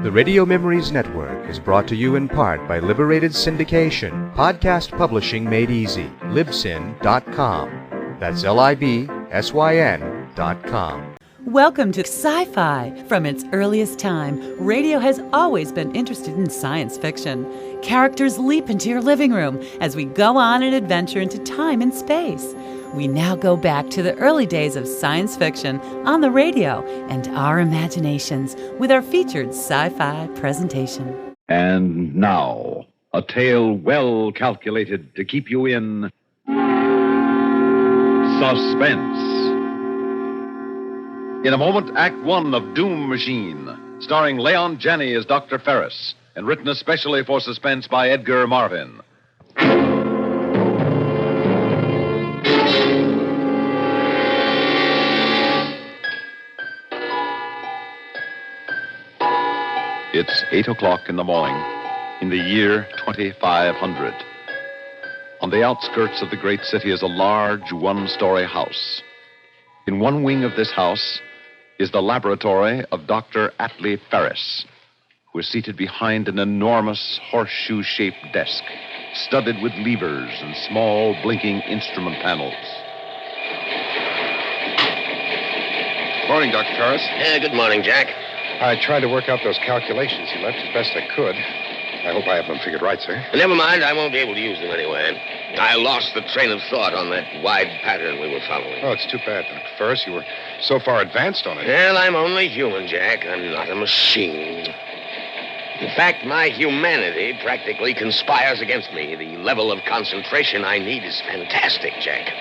The Radio Memories Network is brought to you in part by Liberated Syndication, podcast publishing made easy, libsyn.com. That's libsyn.com. Welcome to Sci-Fi. From its earliest time, radio has always been interested in science fiction. Characters leap into your living room as we go on an adventure into time and space. We now go back to the early days of science fiction on the radio and our imaginations with our featured sci-fi presentation. And now, a tale well calculated to keep you in suspense. In a moment, Act One of Doom Machine, starring Leon Janney as Dr. Ferris, and written especially for suspense by Edgar Marvin. It's 8 o'clock in the morning in the year 2500. On the outskirts of the great city is a large one-story house. In one wing of this house is the laboratory of Dr. Atlee Ferris, who is seated behind an enormous horseshoe-shaped desk, studded with levers and small blinking instrument panels. Morning, Dr. Ferris. Good morning, Jack. I tried to work out those calculations you left as best I could. I hope I have them figured right, sir. Never mind, I won't be able to use them anyway. I lost the train of thought on that wide pattern we were following. Oh, it's too bad, Dr. Ferris. You were so far advanced on it. Well, I'm only human, Jack. I'm not a machine. In fact, my humanity practically conspires against me. The level of concentration I need is fantastic, Jack.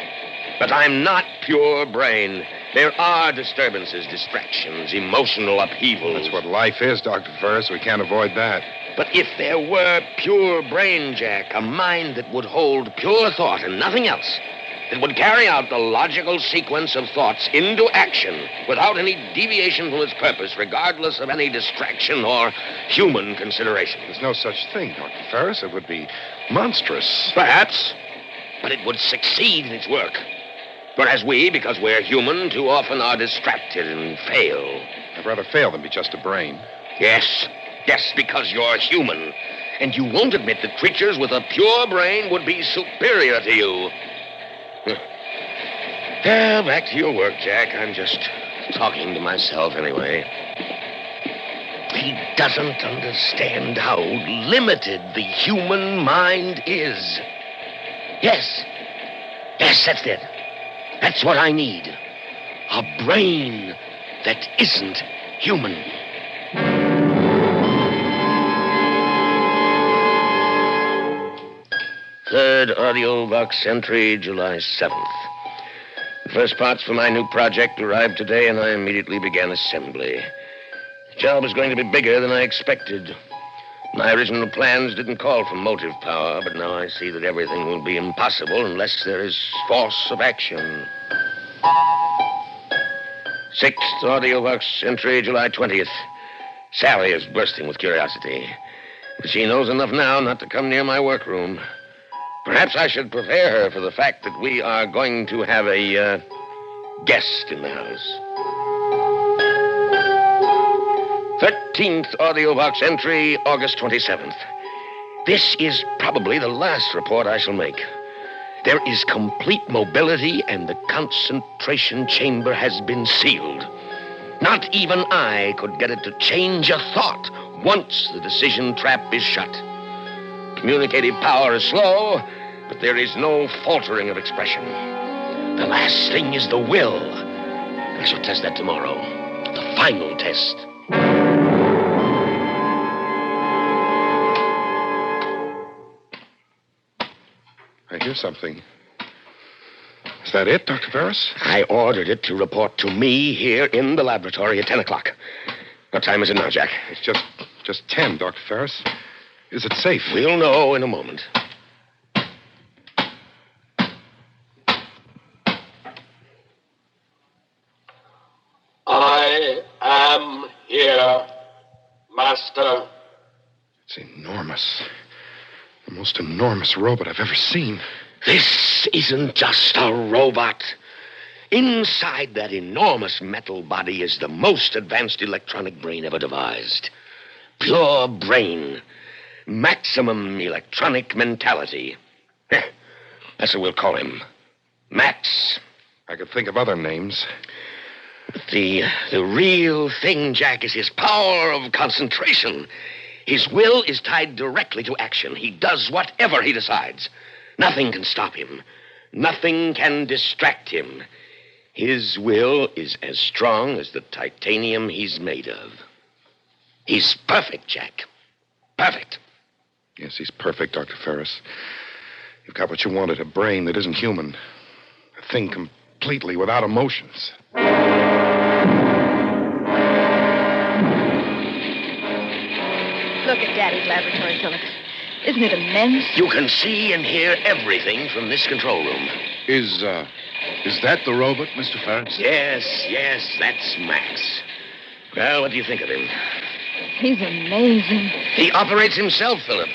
But I'm not pure brain. There are disturbances, distractions, emotional upheavals. That's what life is, Dr. Ferris. We can't avoid that. But if there were pure brain, Jack, a mind that would hold pure thought and nothing else, that would carry out the logical sequence of thoughts into action without any deviation from its purpose, regardless of any distraction or human consideration. There's no such thing, Dr. Ferris. It would be monstrous. Perhaps, but it would succeed in its work. Whereas we, because we're human, too often are distracted and fail. I'd rather fail than be just a brain. Yes, because you're human. And you won't admit that creatures with a pure brain would be superior to you. Well, back to your work, Jack. I'm just talking to myself anyway. He doesn't understand how limited the human mind is. Yes, that's it. That's what I need. A brain that isn't human. Third audio box entry, July 7th. The first parts for my new project arrived today, and I immediately began assembly. The job is going to be bigger than I expected. My original plans didn't call for motive power, but now I see that everything will be impossible unless there is force of action. Sixth audio box entry, July 20th. Sally is bursting with curiosity, but she knows enough now not to come near my workroom. Perhaps I should prepare her for the fact that we are going to have a guest in the house. 13th audio box entry, August 27th. This is probably the last report I shall make. There is complete mobility, and the concentration chamber has been sealed. Not even I could get it to change a thought once the decision trap is shut. Communicative power is slow, but there is no faltering of expression. The last thing is the will. I shall test that tomorrow. The final test. I hear something. Is that it, Dr. Ferris? I ordered it to report to me here in the laboratory at 10 o'clock. What time is it now, Jack? It's just 10, Dr. Ferris. Is it safe? We'll know in a moment. I am here, Master. It's enormous. The most enormous robot I've ever seen. This isn't just a robot. Inside that enormous metal body is the most advanced electronic brain ever devised. pure brain, maximum electronic mentality. That's what we'll call him. Max. I could think of other names. The real thing, Jack, is his power of concentration. His will is tied directly to action. He does whatever he decides. Nothing can stop him. Nothing can distract him. His will is as strong as the titanium he's made of. He's perfect, Jack. Perfect. Yes, he's perfect, Dr. Ferris. You've got what you wanted, a brain that isn't human. A thing completely without emotions. Look at Daddy's laboratory, Philip. Isn't it immense? You can see and hear everything from this control room. Is that the robot, Mr. Ferris? Yes, that's Max. Well, what do you think of him? He's amazing. He operates himself, Philip.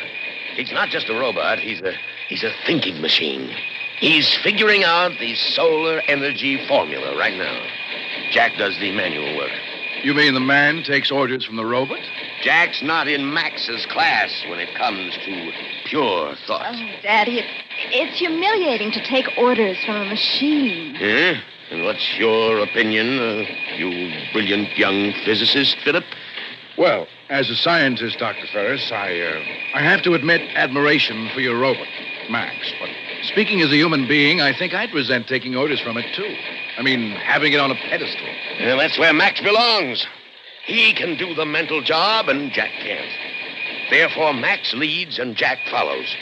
He's not just a robot. He's a thinking machine. He's figuring out the solar energy formula right now. Jack does the manual work. You mean the man takes orders from the robot? Jack's not in Max's class when it comes to pure thought. Oh, Daddy, it's humiliating to take orders from a machine. Yeah? And what's your opinion, you brilliant young physicist, Philip? Well, as a scientist, Dr. Ferris, I have to admit admiration for your robot, Max. But speaking as a human being, I think I'd resent taking orders from it, too. I mean, having it on a pedestal. Well, that's where Max belongs. He can do the mental job, and Jack can't. Therefore, Max leads and Jack follows.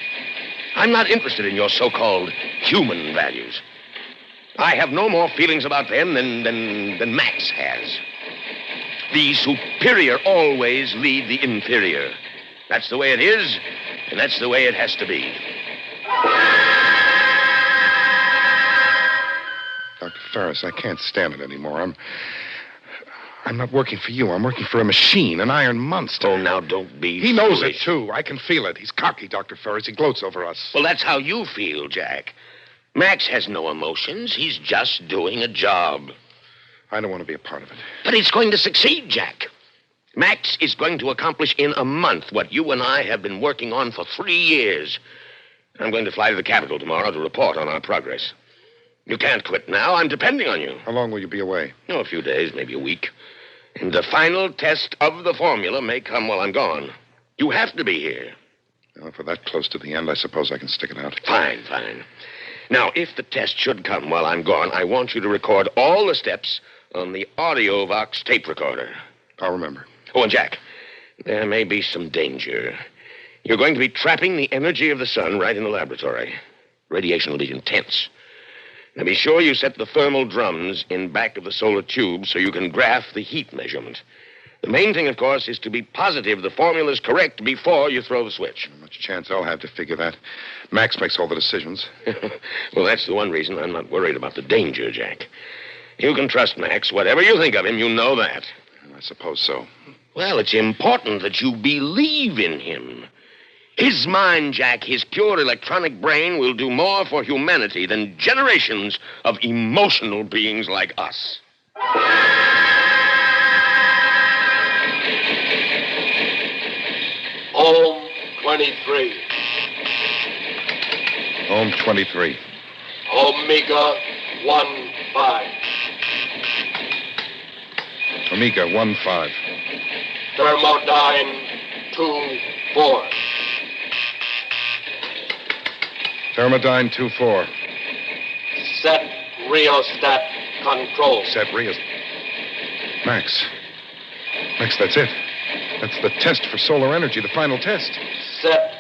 I'm not interested in your so-called human values. I have no more feelings about them than Max has. The superior always lead the inferior. That's the way it is, and that's the way it has to be. Dr. Ferris, I can't stand it anymore. I'm not working for you. I'm working for a machine, an iron monster. Oh, now don't be He knows foolish. it, too. I can feel it. He's cocky, Dr. Ferris. He gloats over us. Well, that's how you feel, Jack. Max has no emotions. He's just doing a job. I don't want to be a part of it. But he's going to succeed, Jack. Max is going to accomplish in a month what you and I have been working on for 3 years. I'm going to fly to the capital tomorrow to report on our progress. You can't quit now. I'm depending on you. How long will you be away? Oh, a few days, maybe a week. And the final test of the formula may come while I'm gone. You have to be here. Well, if we're that close to the end, I suppose I can stick it out. Fine. Now, if the test should come while I'm gone, I want you to record all the steps on the AudioVox tape recorder. I'll remember. Oh, and Jack, there may be some danger. You're going to be trapping the energy of the sun right in the laboratory. Radiation will be intense. Now, be sure you set the thermal drums in back of the solar tube so you can graph the heat measurement. The main thing, of course, is to be positive the formula's correct before you throw the switch. How much chance I'll have to figure that. Max makes all the decisions. Well, that's the one reason I'm not worried about the danger, Jack. You can trust Max. Whatever you think of him, you know that. I suppose so. Well, it's important that you believe in him. His mind, Jack, his pure electronic brain will do more for humanity than generations of emotional beings like us. Home 23. Home 23. Omega 15. Omega 15. Thermodyne 24. Thermodyne 24. Set rheostat control. Set Rios. Max, that's it. That's the test for solar energy, the final test. Set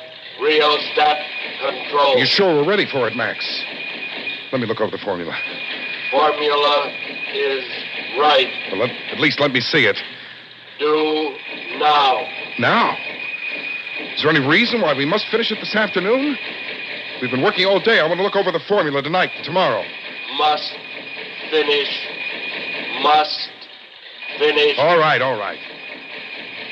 rheostat control. You sure we're ready for it, Max? Let me look over the formula. Formula is right. Well, at least let me see it. Do now. Now? Is there any reason why we must finish it this afternoon? We've been working all day. I want to look over the formula tonight and tomorrow. Must finish. Must finish. All right.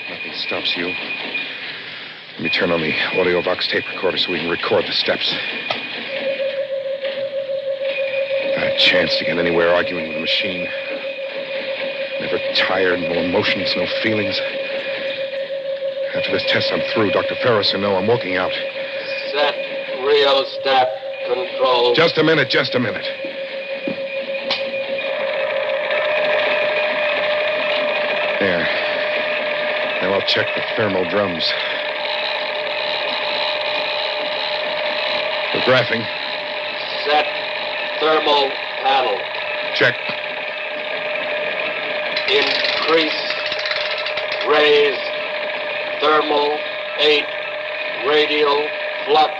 Nothing stops you. Let me turn on the AudioVox tape recorder so we can record the steps. Not a chance to get anywhere arguing with a machine. Never tired, no emotions, no feelings. After this test, I'm through. Dr. Ferris or no, I'm walking out. Set rheostat control. Just a minute. There. Now I'll check the thermal drums. The graphing. Set thermal panel. Check. Increase. Raise. Thermal 8. Radial flux.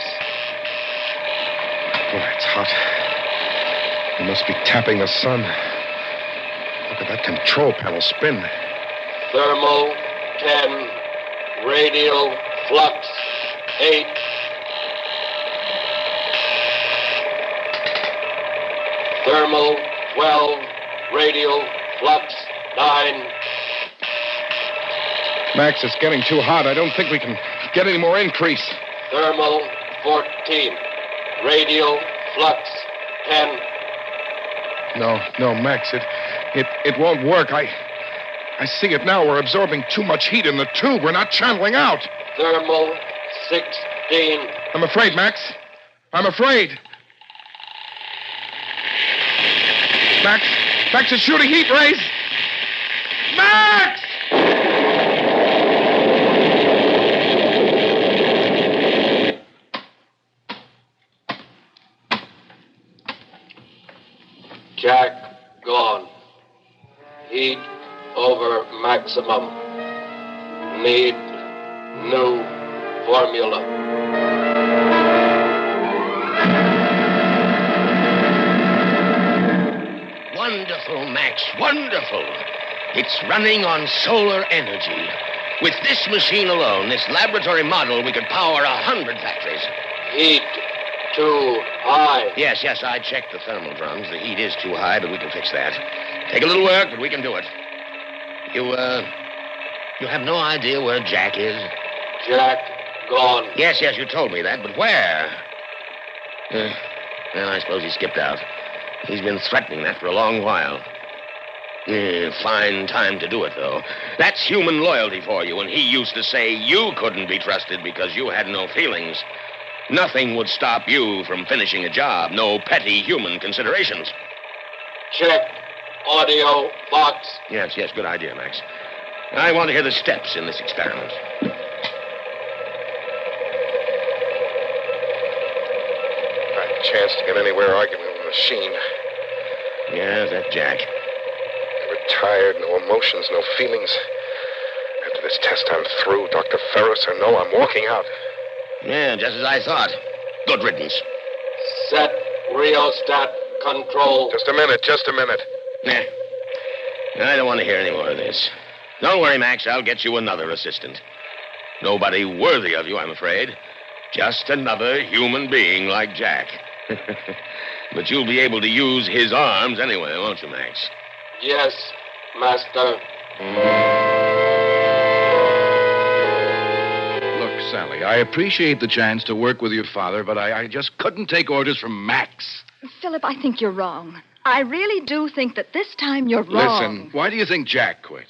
Boy, it's hot. You must be tapping the sun. Look at that control panel spin. Thermal 10. Radial flux 8. Thermal 12. Radial flux 9. Max, it's getting too hot. I don't think we can get any more increase. Thermal 14. Radial flux 10. No, Max, it won't work. I see it now. We're absorbing too much heat in the tube. We're not channeling out. Thermal 16. I'm afraid, Max. I'm afraid. Max, it's shooting heat rays. Max! Jack gone. Heat over maximum. Need new formula. Wonderful, Max, wonderful. It's running on solar energy. With this machine alone, this laboratory model, we could power 100 factories. Heat too high. Yes, I checked the thermal drums. The heat is too high, but we can fix that. Take a little work, but we can do it. You have no idea where Jack is? Jack gone. Yes, you told me that, but where? Well, I suppose he skipped out. He's been threatening that for a long while. Fine time to do it, though. That's human loyalty for you, and he used to say you couldn't be trusted because you had no feelings. Nothing would stop you from finishing a job. No petty human considerations. Check audio box. Yes, good idea, Max. I want to hear the steps in this experiment. Not a chance to get anywhere arguing with the machine. Yes, that's Jack. Never tired, no emotions, no feelings. After this test, I'm through. Dr. Ferris or no, I'm walking out. Yeah, just as I thought. Good riddance. Set rheostat control. Just a minute. Nah. I don't want to hear any more of this. Don't worry, Max. I'll get you another assistant. Nobody worthy of you, I'm afraid. Just another human being like Jack. But you'll be able to use his arms anyway, won't you, Max? Yes, Master. Look, Sally, I appreciate the chance to work with your father, but I just couldn't take orders from Max. Philip, I think you're wrong. I really do think that this time you're wrong. Listen, why do you think Jack quit?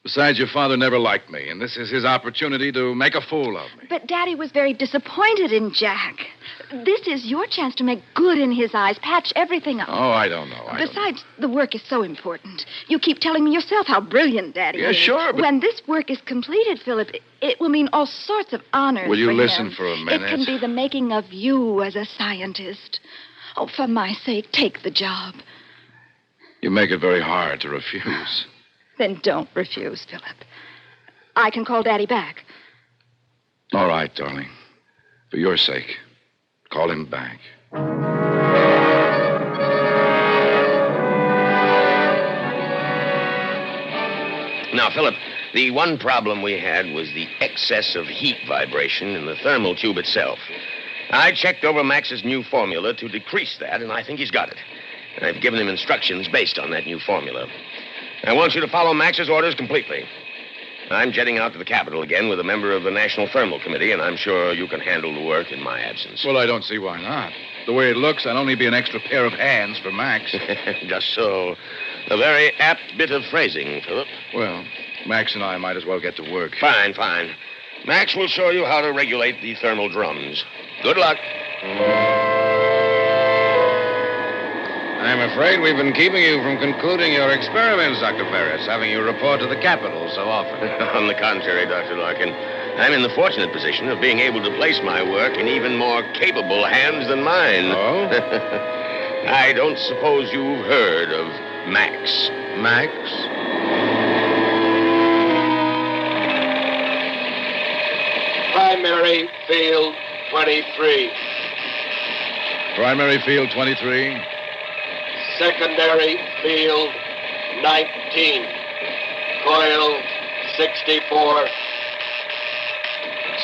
Besides, your father never liked me, and this is his opportunity to make a fool of me. But Daddy was very disappointed in Jack. This is your chance to make good in his eyes, patch everything up. Oh, I don't know. Besides, the work is so important. You keep telling me yourself how brilliant Daddy is. Yeah, sure, but... When this work is completed, Philip, it will mean all sorts of honors Will you for listen him. for a minute? It can be the making of you as a scientist. Oh, for my sake, take the job. You make it very hard to refuse. Then don't refuse, Philip. I can call Daddy back. All right, darling. For your sake, call him back. Now, Philip, the one problem we had was the excess of heat vibration in the thermal tube itself. I checked over Max's new formula to decrease that, and I think he's got it. I've given him instructions based on that new formula. I want you to follow Max's orders completely. I'm jetting out to the Capitol again with a member of the National Thermal Committee, and I'm sure you can handle the work in my absence. Well, I don't see why not. The way it looks, I'd only be an extra pair of hands for Max. Just so. A very apt bit of phrasing, Philip. Well, Max and I might as well get to work. Fine. Max will show you how to regulate the thermal drums. Good luck. I'm afraid we've been keeping you from concluding your experiments, Dr. Ferris, having you report to the Capitol so often. On the contrary, Dr. Larkin, I'm in the fortunate position of being able to place my work in even more capable hands than mine. Oh? I don't suppose you've heard of Max. Max? Primary field 23. Primary field 23. Secondary field 19. Coil 64.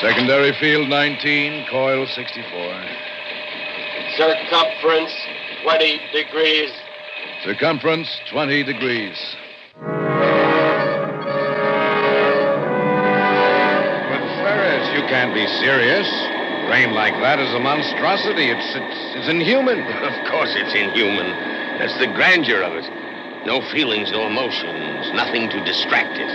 Secondary field 19, coil 64. Circumference 20 degrees. Circumference 20 degrees. But, Ferris, you can't be serious. Brain like that is a monstrosity. It's inhuman. Of course it's inhuman. That's the grandeur of it. No feelings, no emotions, nothing to distract it.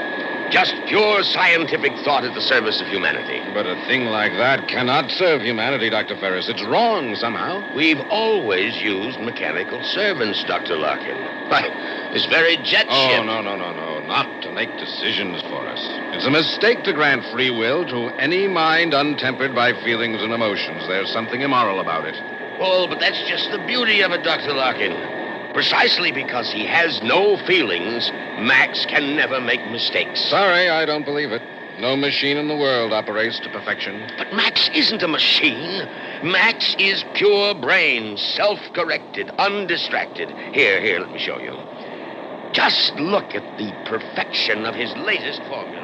Just pure scientific thought at the service of humanity. But a thing like that cannot serve humanity, Dr. Ferris. It's wrong somehow. We've always used mechanical servants, Dr. Larkin. Why, this very jet ship... No. Not to make decisions for us. It's a mistake to grant free will to any mind untempered by feelings and emotions. There's something immoral about it. Oh, but that's just the beauty of it, Dr. Larkin. Precisely because he has no feelings, Max can never make mistakes. Sorry, I don't believe it. No machine in the world operates to perfection. But Max isn't a machine. Max is pure brain, self-corrected, undistracted. Here, let me show you. Just look at the perfection of his latest formula.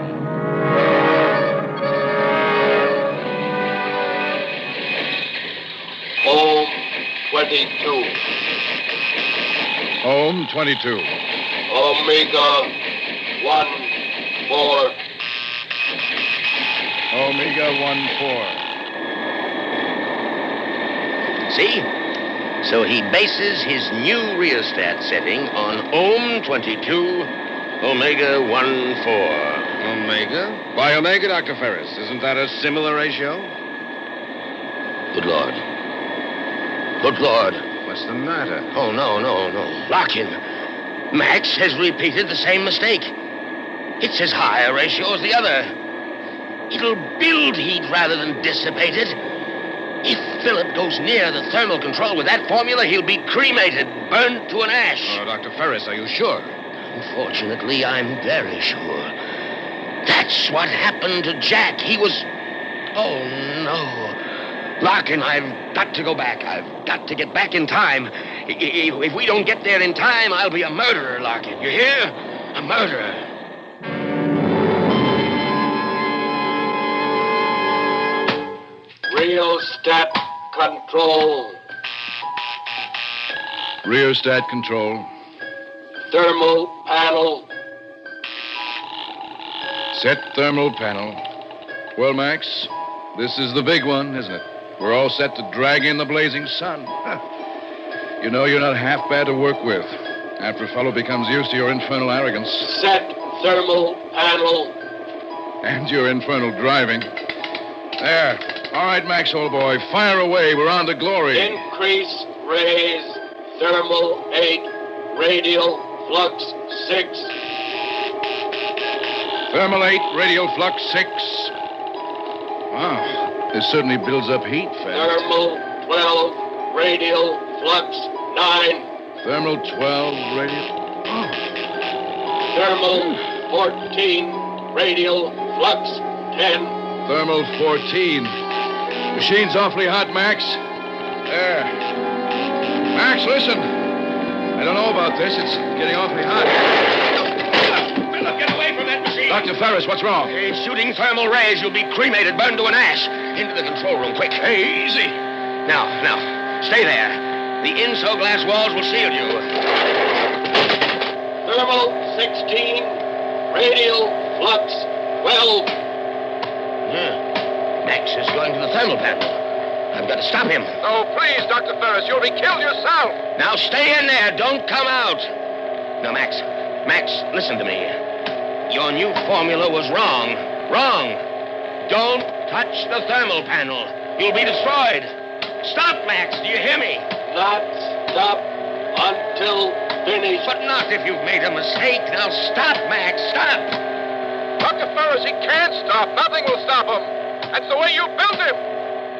Ohm 22. Ohm 22. Omega 1 4. Omega 1 4. See? So he bases his new rheostat setting on Ohm 22, Omega 1 4. Omega? Why Omega, Dr. Ferris? Isn't that a similar ratio? Good Lord. Good Lord. What's the matter? Oh, no. Larkin, Max has repeated the same mistake. It's as high a ratio as the other. It'll build heat rather than dissipate it. If Philip goes near the thermal control with that formula, he'll be cremated, burnt to an ash. Oh, Dr. Ferris, are you sure? Unfortunately, I'm very sure. That's what happened to Jack. He was... Oh, no. Larkin, I've got to go back. I've got to get back in time. If we don't get there in time, I'll be a murderer, Larkin. You hear? A murderer. Rheostat control. Rheostat control. Thermal panel. Set thermal panel. Well, Max, this is the big one, isn't it? We're all set to drag in the blazing sun. You know, you're not half bad to work with after a fellow becomes used to your infernal arrogance. Set thermal panel. And your infernal driving. There. All right, Max, old boy, fire away. We're on to glory. Increase raise. Thermal 8. Radial flux 6. Thermal 8, radial flux 6. Wow, this certainly builds up heat fast. Thermal 12. Radial flux 9. Thermal 12, radial... Oh. Thermal 14. Radial flux 10. Thermal 14. Machine's awfully hot, Max. There. Max, listen. I don't know about this. It's getting awfully hot. Philip, get away from that machine. Dr. Ferris, what's wrong? He's shooting thermal rays. You'll be cremated, burned to an ash. Into the control room, quick. Hey, easy. Now, stay there. The inso-glass walls will shield you. Thermal 16. Radial flux 12. Max is going to the thermal panel. I've got to stop him. Oh, please, Dr. Ferris, you'll be killed yourself. Now stay in there. Don't come out. Now, Max, listen to me. Your new formula was wrong. Wrong. Don't touch the thermal panel. You'll be destroyed. Stop, Max. Do you hear me? Not stop until finished. But not if you've made a mistake. Now stop, Max. Stop. Dr. Ferris, he can't stop. Nothing will stop him. That's the way you built him.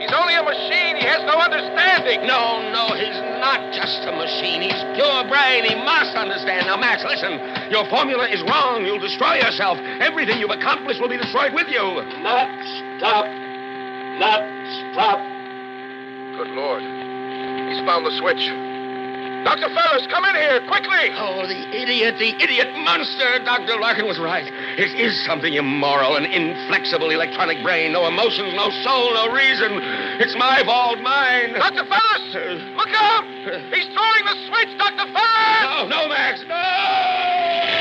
He's only a machine. He has no understanding. No, he's not just a machine. He's pure brain. He must understand. Now, Max, listen. Your formula is wrong. You'll destroy yourself. Everything you've accomplished will be destroyed with you. Not stop. Not stop. Good Lord. He's found the switch. Dr. Ferris, come in here, quickly! Oh, the idiot monster. Dr. Larkin was right. It is something immoral, an inflexible electronic brain. No emotions, no soul, no reason. It's my fault, mine. Dr. Ferris! Look out! He's throwing the switch, Dr. Ferris! No, Max, no!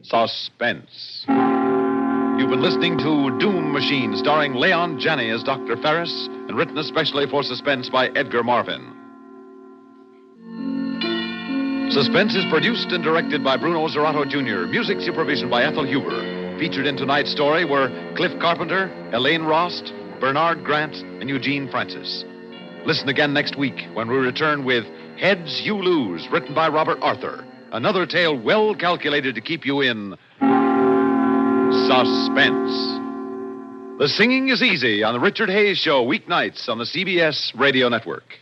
Suspense. You've been listening to Doom Machine, starring Leon Janney as Dr. Ferris, and written especially for Suspense by Edgar Marvin. Suspense is produced and directed by Bruno Zerato Jr., music supervision by Ethel Huber. Featured in tonight's story were Cliff Carpenter, Elaine Rost, Bernard Grant, and Eugene Francis. Listen again next week when we return with Heads You Lose, written by Robert Arthur. Another tale well calculated to keep you in suspense. The Singing is Easy on the Richard Hayes Show, weeknights on the CBS Radio Network.